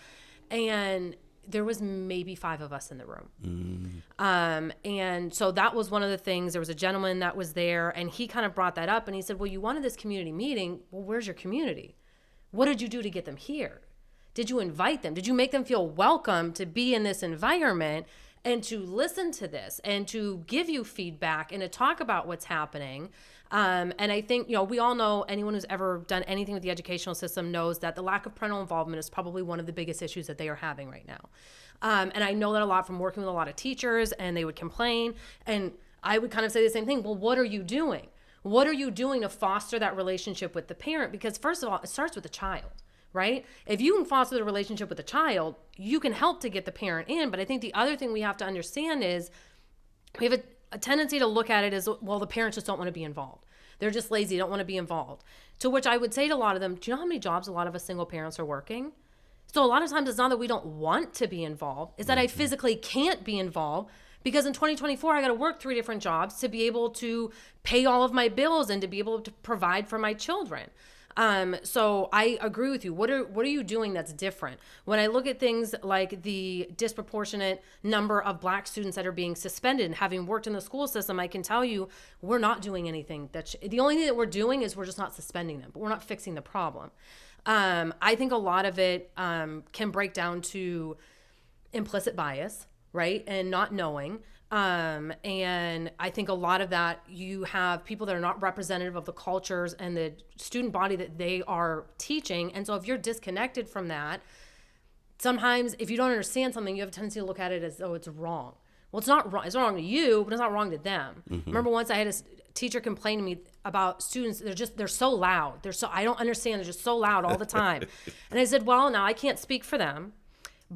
B: and there was maybe 5 of us in the room. And so that was one of the things. There was a gentleman that was there, and he kind of brought that up, and he said, well, you wanted this community meeting. Well, where's your community? What did you do to get them here? Did you invite them? Did you make them feel welcome to be in this environment and to listen to this and to give you feedback and to talk about what's happening? And I think, we all know, anyone who's ever done anything with the educational system knows that the lack of parental involvement is probably one of the biggest issues that they are having right now. And I know that a lot from working with a lot of teachers, and they would complain. And I would kind of say the same thing. Well, what are you doing? What are you doing to foster that relationship with the parent? Because first of all, it starts with the child, right? If you can foster the relationship with the child, you can help to get the parent in. But I think the other thing we have to understand is we have a tendency to look at it as, well, the parents just don't want to be involved. They're just lazy, don't want to be involved. To which I would say to a lot of them, do you know how many jobs a lot of us single parents are working? So a lot of times it's not that we don't want to be involved, it's that I physically can't be involved, because in 2024, I got to work 3 different jobs to be able to pay all of my bills and to be able to provide for my children. So I agree with you. What are you doing that's different? When I look at things like the disproportionate number of Black students that are being suspended, and having worked in the school system, I can tell you we're not doing anything. The only thing that we're doing is we're just not suspending them, but we're not fixing the problem. I think a lot of it can break down to implicit bias, right? And not knowing. And I think a lot of that, you have people that are not representative of the cultures and the student body that they are teaching. And so if you're disconnected from that, sometimes if you don't understand something, you have a tendency to look at it as though it's wrong. Well, it's not wrong. It's wrong to you, but it's not wrong to them. Remember once I had a teacher complain to me about students, they're so loud. I don't understand. They're just so loud all the time. And I said, well, now I can't speak for them,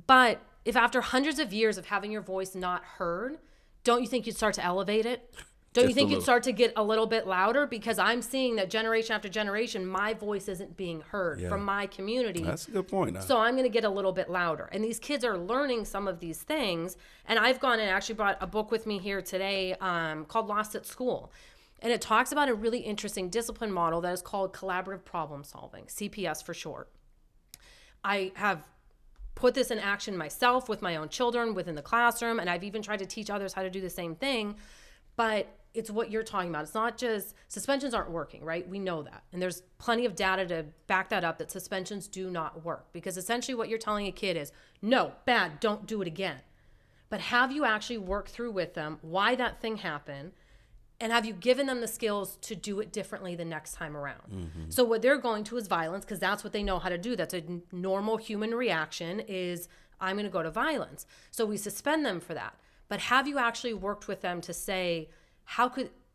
B: but if after hundreds of years of having your voice not heard, don't you think you'd start to elevate it? Don't you think you'd start to get a little bit louder? Because I'm seeing that generation after generation, my voice isn't being heard from my community.
A: That's a good point. Now.
B: So I'm going to get a little bit louder. And these kids are learning some of these things. And I've gone and actually brought a book with me here today called Lost at School. And it talks about a really interesting discipline model that is called collaborative problem solving, CPS for short. I have put this in action myself with my own children within the classroom, and I've even tried to teach others how to do the same thing. But it's what you're talking about. It's not just suspensions aren't working, right? We know that. And there's plenty of data to back that up, that suspensions do not work, because essentially what you're telling a kid is, no, bad, don't do it again. But have you actually worked through with them why that thing happened? And have you given them the skills to do it differently the next time around? So what they're going to is violence, because that's what they know how to do. That's a normal human reaction, is I'm going to go to violence. So we suspend them for that. But have you actually worked with them to say,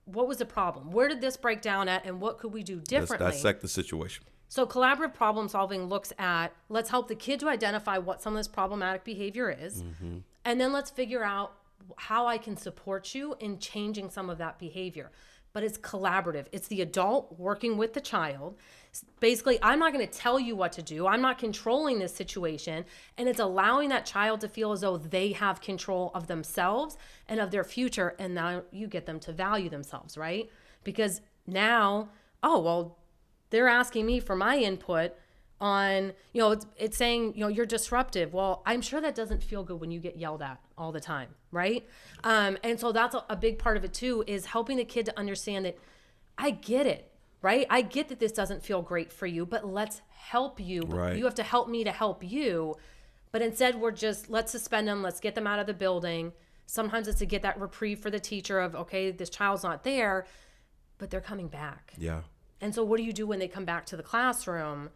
B: what was the problem? Where did this break down at, and what could we do differently?
A: Let's dissect the situation.
B: So collaborative problem solving looks at, let's help the kid to identify what some of this problematic behavior is, and then let's figure out how I can support you in changing some of that behavior. But it's collaborative. It's the adult working with the child. Basically, I'm not going to tell you what to do. I'm not controlling this situation. And it's allowing that child to feel as though they have control of themselves and of their future. And now you get them to value themselves, right? Because now, they're asking me for my input on, it's saying, you're disruptive. Well, I'm sure that doesn't feel good when you get yelled at all the time, right? And so that's a big part of it too, is helping the kid to understand that I get it, right? I get that this doesn't feel great for you, but let's help you.
A: Right.
B: You have to help me to help you. But instead let's suspend them. Let's get them out of the building. Sometimes it's to get that reprieve for the teacher of, okay, this child's not there, but they're coming back.
A: Yeah.
B: And so what do you do when they come back to the classroom?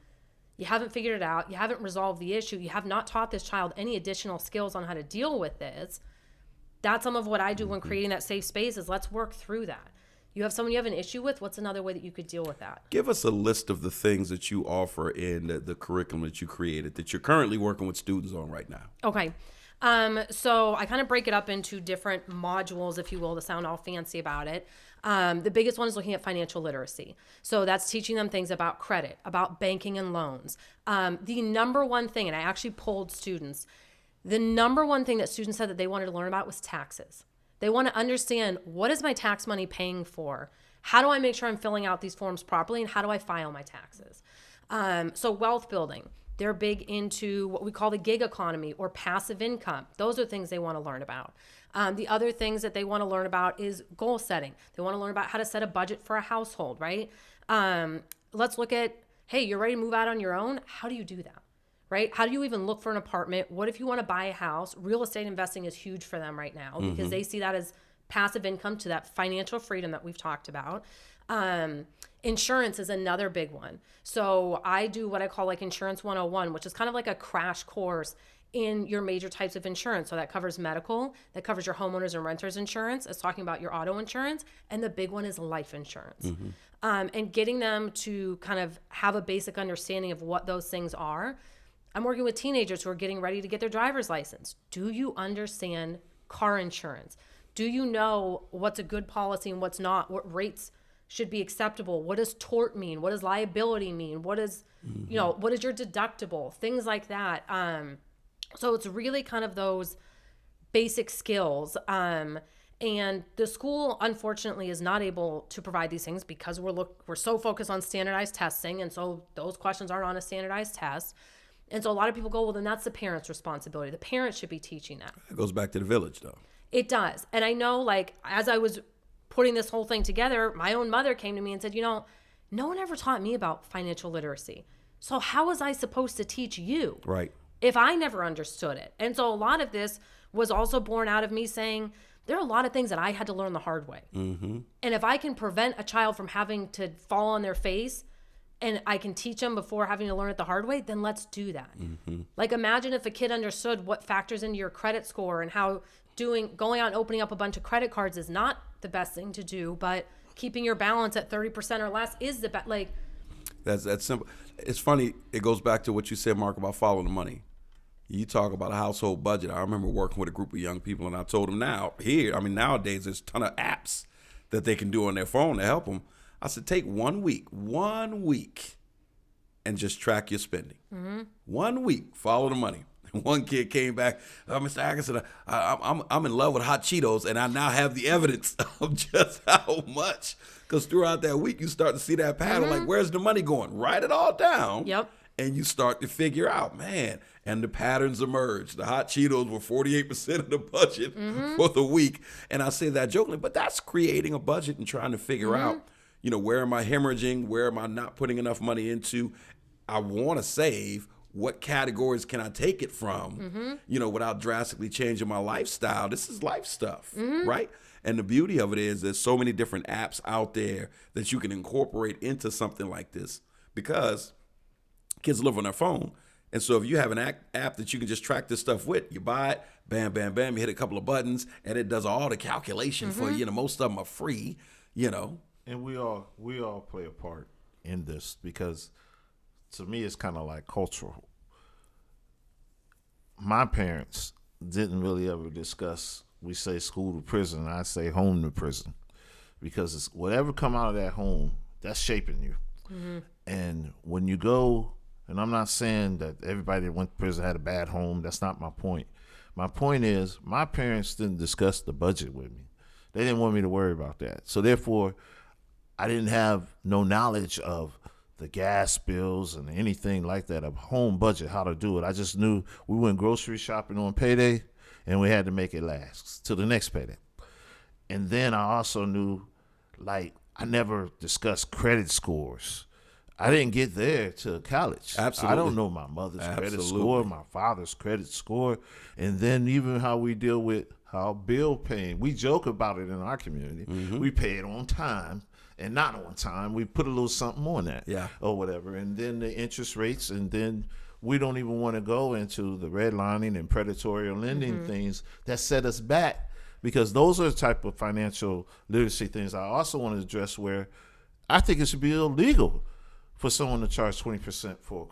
B: You haven't figured it out. You haven't resolved the issue. You have not taught this child any additional skills on how to deal with this. That's some of what I do when creating that safe space, is let's work through that. You have someone you have an issue with, what's another way that you could deal with that?
A: Give us a list of the things that you offer in the curriculum that you created, that you're currently working with students on right now.
B: Okay. So I kind of break it up into different modules, if you will, to sound all fancy about it. The biggest one is looking at financial literacy. So that's teaching them things about credit, about banking and loans. The number one thing, and I actually polled students, the number one thing that students said that they wanted to learn about was taxes. They want to understand, what is my tax money paying for? How do I make sure I'm filling out these forms properly? And how do I file my taxes? So wealth building. They're big into what we call the gig economy or passive income. Those are things they want to learn about. The other things that they want to learn about is goal setting. They want to learn about how to set a budget for a household, right? Let's look at, hey, you're ready to move out on your own. How do you do that, right? How do you even look for an apartment? What if you want to buy a house? Real estate investing is huge for them right now because they see that as passive income to that financial freedom that we've talked about. Insurance is another big one. So I do what I call like Insurance 101, which is kind of like a crash course in your major types of insurance. So that covers medical, that covers your homeowners and renters insurance. It's talking about your auto insurance. And the big one is life insurance. And getting them to kind of have a basic understanding of what those things are. I'm working with teenagers who are getting ready to get their driver's license. Do you understand car insurance? Do you know what's a good policy and what's not? What rates should be acceptable? What does tort mean? What does liability mean? What is, you know, what is your deductible? Things like that. So it's really kind of those basic skills. And the school, unfortunately, is not able to provide these things because we're so focused on standardized testing. And so those questions aren't on a standardized test. And so a lot of people go, well, then that's the parent's responsibility. The parents should be teaching that.
A: It goes back to the village, though.
B: It does. And I know, like, as I was putting this whole thing together, my own mother came to me and said, you know, no one ever taught me about financial literacy. So how was I supposed to teach you?
A: Right.
B: If I never understood it. And so a lot of this was also born out of me saying, there are a lot of things that I had to learn the hard way. And if I can prevent a child from having to fall on their face and I can teach them before having to learn it the hard way, then let's do that. Like, imagine if a kid understood what factors into your credit score and how going out and opening up a bunch of credit cards is not the best thing to do, but keeping your balance at 30% or less is the best. Like,
A: that's simple. It's funny. It goes back to what you said, Mark, about following the money. You talk about a household budget. I remember working with a group of young people, and I told them nowadays there's a ton of apps that they can do on their phone to help them. I said, take 1 week, and just track your spending. 1 week, follow the money. One kid came back, Mr. Atkinson, I'm in love with hot Cheetos, and I now have the evidence of just how much. Because throughout that week, you start to see that pattern, like, where's the money going? Write it all down.
B: Yep.
A: And you start to figure out, man, and the patterns emerge. The hot Cheetos were 48% of the budget for the week. And I say that jokingly, but that's creating a budget and trying to figure out, you know, where am I hemorrhaging? Where am I not putting enough money into? I want to save. What categories can I take it from, you know, without drastically changing my lifestyle? This is life stuff, right? And the beauty of it is there's so many different apps out there that you can incorporate into something like this because kids live on their phone. And so if you have an app that you can just track this stuff with, you buy it, bam, bam, bam, you hit a couple of buttons, and it does all the calculation for you. You know, most of them are free, you know.
C: And we all play a part in this because to me it's kind of like cultural. My parents didn't really ever discuss, we say school to prison, I say home to prison, because it's whatever come out of that home, that's shaping you. And when you go, and I'm not saying that everybody that went to prison had a bad home. That's not my point. My point is my parents didn't discuss the budget with me. They didn't want me to worry about that. So therefore, I didn't have no knowledge of the gas bills and anything like that, of home budget, how to do it. I just knew we went grocery shopping on payday and we had to make it last till the next payday. And then I also knew, like, I never discussed credit scores. I didn't get there till college.
A: Absolutely.
C: I don't know my mother's credit score, my father's credit score, and then even how we deal with how bill paying. We joke about it in our community. We pay it on time and not on time. We put a little something on that, or whatever, and then the interest rates, and then we don't even want to go into the redlining and predatory lending things that set us back, because those are the type of financial literacy things I also want to address, where I think it should be illegal for someone to charge 20% for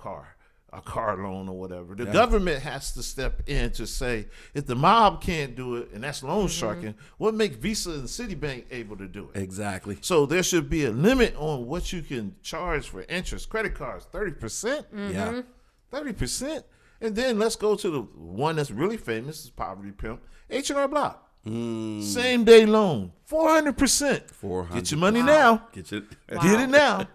C: a car loan or whatever. The government has to step in to say, if the mob can't do it, and that's loan sharking, what makes Visa and Citibank able to do it?
A: Exactly.
C: So there should be a limit on what you can charge for interest. Credit cards, 30%?
A: Yeah.
C: 30%? And then let's go to the one that's really famous, is Poverty Pimp, H&R Block. Same day loan, 400%.
A: 400.
C: Get your money now.
A: Get it.
C: Get it now.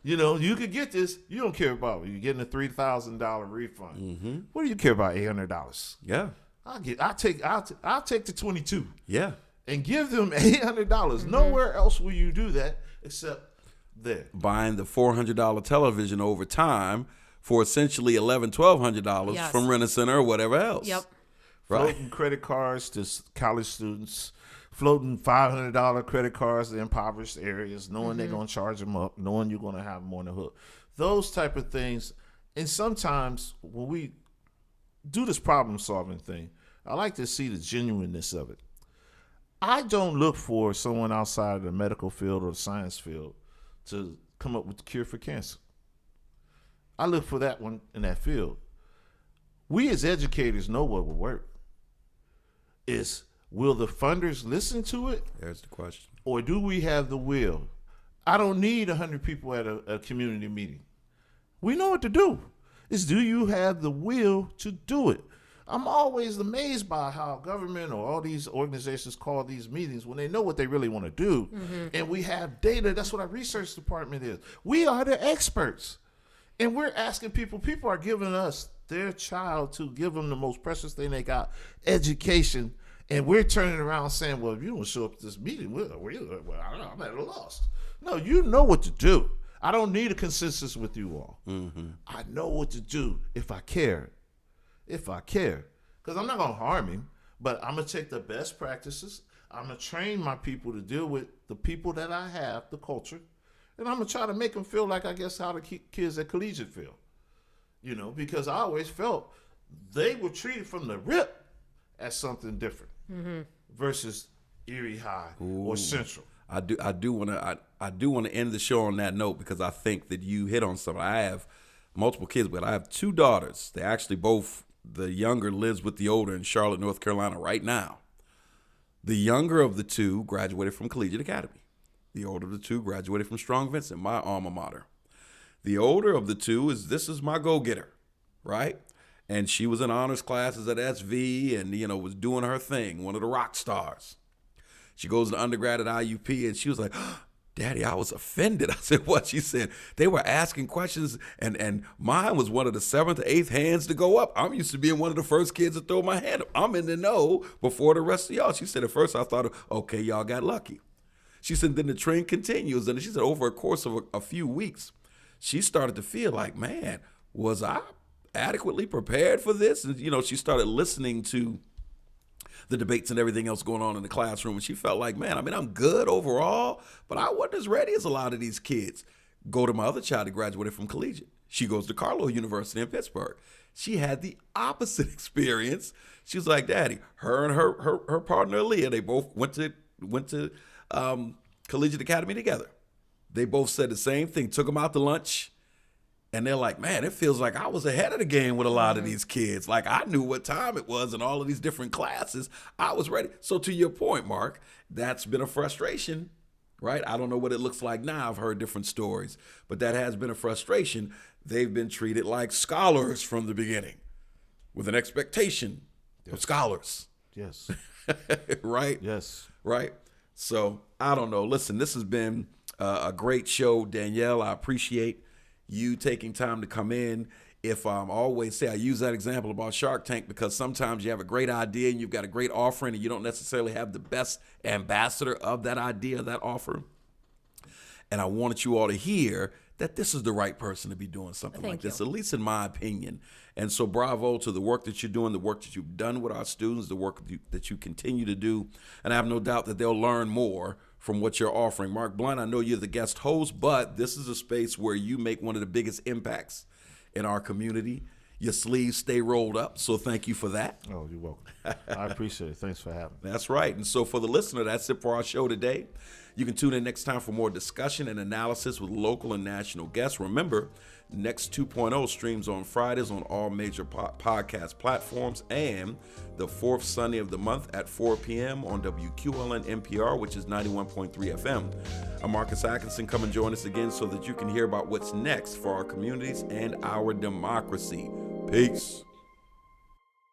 C: You know, you could get this. You don't care about it. You're getting a $3,000 refund. What do you care about? $800.
A: Yeah.
C: I'll take the 22.
A: Yeah.
C: And give them $800. Nowhere else will you do that except there.
A: Buying the $400 television over time for essentially $1,100-$1,200
B: Yes.
A: from Rent-A-Center or whatever else.
B: Yep.
A: Right.
C: Floating credit cards to college students, floating $500 credit cards to impoverished areas, knowing they're going to charge them up, knowing you're going to have them on the hook. Those type of things. And sometimes when we do this problem-solving thing, I like to see the genuineness of it. I don't look for someone outside of the medical field or the science field to come up with the cure for cancer. I look for that one in that field. We as educators know what will work. Will the funders listen to it?
A: There's the question.
C: Or do we have the will? I don't need 100 people at a community meeting. We know what to do. Do you have the will to do it? I'm always amazed by how government or all these organizations call these meetings when they know what they really want to do. And we have data. That's what our research department is. We are the experts. And we're asking people are giving us their child to give them the most precious thing they got, education. And we're turning around saying, well, if you don't show up to this meeting, well, I don't know, I'm at a loss. No, you know what to do. I don't need a consensus with you all. I know what to do if I care. Because I'm not going to harm him, but I'm going to take the best practices. I'm going to train my people to deal with the people that I have, the culture, and I'm going to try to make them feel like, I guess, how the kids at collegiate feel. You know, because I always felt they were treated from the rip as something different versus Erie High or Central.
A: I do want to end the show on that note because I think that you hit on something. I have multiple kids, but I have two daughters. They actually both, the younger lives with the older in Charlotte, North Carolina right now. The younger of the two graduated from Collegiate Academy. The older of the two graduated from Strong Vincent, my alma mater. The older of the two this is my go-getter, right? And she was in honors classes at SV and, was doing her thing, one of the rock stars. She goes to undergrad at IUP and she was like, Daddy, I was offended. I said, what? She said, they were asking questions and mine was one of the 7th or 8th hands to go up. I'm used to being one of the first kids to throw my hand up. I'm in the know before the rest of y'all. She said, at first I thought, okay, y'all got lucky. She said, then the trend continues. And she said, over a course of a few weeks, she started to feel like, man, was I adequately prepared for this? And, she started listening to the debates and everything else going on in the classroom. And she felt like, man, I'm good overall, but I wasn't as ready as a lot of these kids. Go to my other child who graduated from Collegiate. She goes to Carlow University in Pittsburgh. She had the opposite experience. She was like, Daddy, her and her partner, Leah, they both went to Collegiate Academy together. They both said the same thing, took them out to lunch. And they're like, man, it feels like I was ahead of the game with a lot of these kids. Like I knew what time it was in all of these different classes. I was ready. So to your point, Mark, that's been a frustration, right? I don't know what it looks like now. I've heard different stories, but that has been a frustration. They've been treated like scholars from the beginning with an expectation of scholars.
C: Yes.
A: Right?
C: Yes.
A: Right? So I don't know. Listen, this has been a great show, Danielle. I appreciate you taking time to come in. If I always say, I use that example about Shark Tank because sometimes you have a great idea and you've got a great offering and you don't necessarily have the best ambassador of that idea, that offer. And I wanted you all to hear that this is the right person to be doing something like this, at least in my opinion. And so bravo to the work that you're doing, the work that you've done with our students, the work that you continue to do. And I have no doubt that they'll learn more from what you're offering. Marc Blount, I know you're the guest host, but this is a space where you make one of the biggest impacts in our community. Your sleeves stay rolled up, so thank you for that.
C: Oh, you're welcome. I appreciate it. Thanks for having me.
A: That's right. And so for the listener, that's it for our show today. You can tune in next time for more discussion and analysis with local and national guests. Remember, Next 2.0 streams on Fridays on all major podcast platforms and the fourth Sunday of the month at 4 p.m. on WQLN NPR, which is 91.3 FM. I'm Marcus Atkinson. Come and join us again so that you can hear about what's next for our communities and our democracy. Peace.